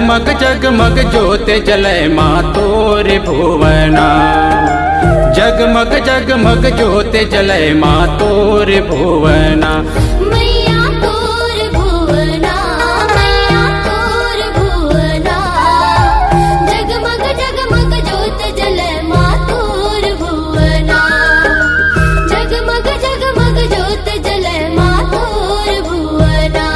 जगमग जगमग ज्योत जले माँ तोर भुवना। जगमग जगमग ज्योत जले माँ तोर भुवना। मैया तोर भुवना, मैया तोर भुवना। जगमग जगमग ज्योत जले माँ तोर भुवना। जगमग जगमग ज्योत जले माँ तोर भुवना।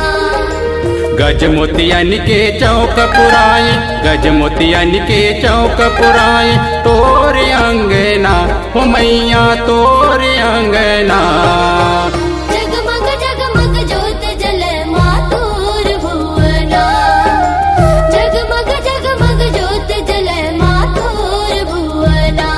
गज मोतियन के चौक पुराए, गज मोतियन के चौक पुराए तोर अंगना हो मैया तोर अंगना। जगमग जगमग ज्योत जले माँ तोर भुवना। जगमग जगमग ज्योत जले माँ तोर भुवना।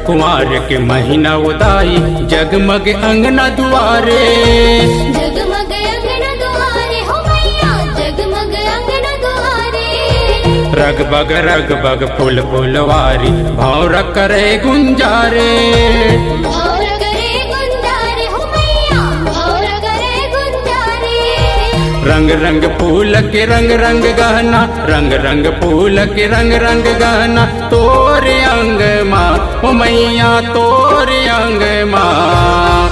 कुंवर के महीना उदाई जगमग अंगना दुआरे। जगमग अंगना दुआरे हो मैया, जगमग अंगना दुआरे। रग बग फूल फुलवारी भौर करे गुंजारे। भौर करे गुंजारे हो मैया, भौर करे गुंजारे। रंग रंग फूल के रंग रंग गहना, रंग रंग फूल के रंग रंग गहना तोर अंग माँ हो मैया तोर अंग माँ।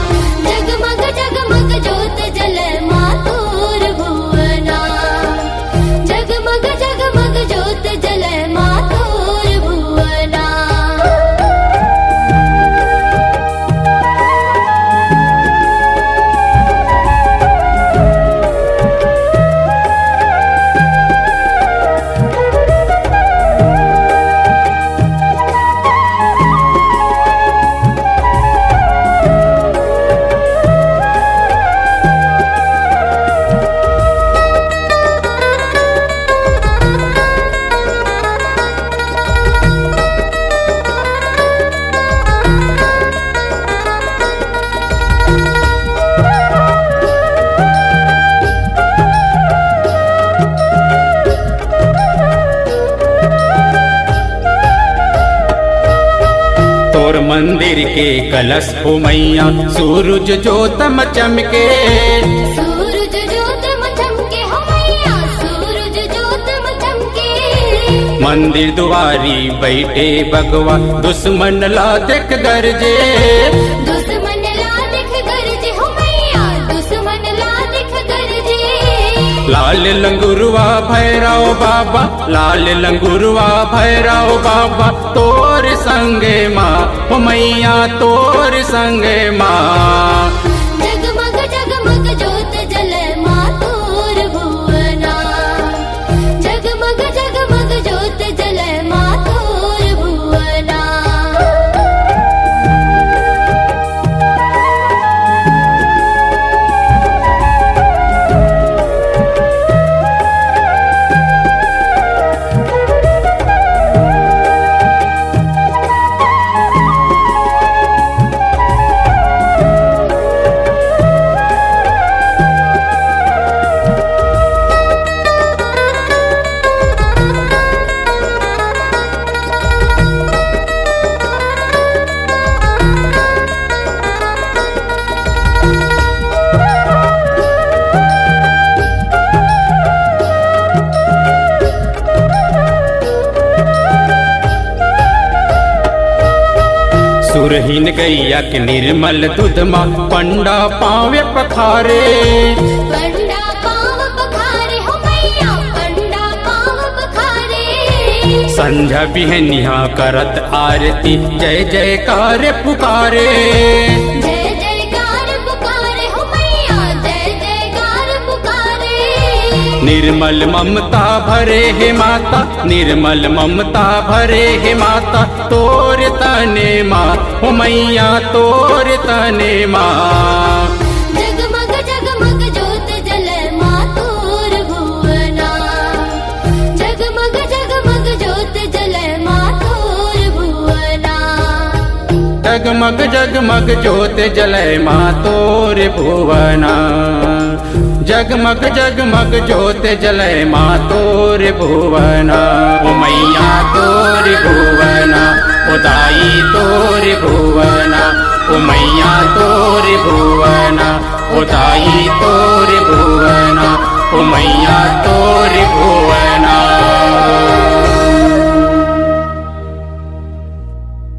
जगमग जगमग ज्योत जले माँ तोर भुवना। जगमग जगमग ज्योत जले माँ तोर भुवना। तोर मंदिर के कलश हो मैया सूरज ज्योतम चमके। सूरज ज्योतम चमके हो मैया, सूरज ज्योतम चमके। मंदिर दुआरी बैठे भगवा दुश्मन ला देख गरजे। दुश्मन ला देख गरजे हो मैया, दुश्मन ला देख गरजे। लाल लंगुरवा भैरव बाबा, लाल लंगुरवा भैरव बाबा तोर संगे माँ हो मैया तोर संगे माँ। जगमग जगमग ज्योत जले माँ तोर भुवना। जगमग जगमग ज्योत जले माँ तोर भुवना। सुरहीन गैया के निर्मल दूध माँ पंडा पावे पखारे। पंडा पाव पखारे हो मैया, पंडा पाव पखारे। संझा बिहनिया करत आरती जय जयकार पुकारे। जय जयकार पुकारे हो मैया, जय जयकार पुकारे। निर्मल ममता भरे हे माता, निर्मल ममता भरे हे माता, तोर तने माँ ओ मैया तोर तने माँ। जगमग जगमग ज्योत जले माँ तोर भुवना, जगमग जगमग ज्योत जले माँ तोर भुवना। जगमग जगमग ज्योत जले माँ तोर भुवना, जगमग जगमग ज्योत जले माँ तोर भुवना। ओ मैया तोर भुवना, ओ दाई तोर भुवना, ओ मैया तोर भुवना, ओ दाई तोर भुवना, ओ मैया तोर भुवना।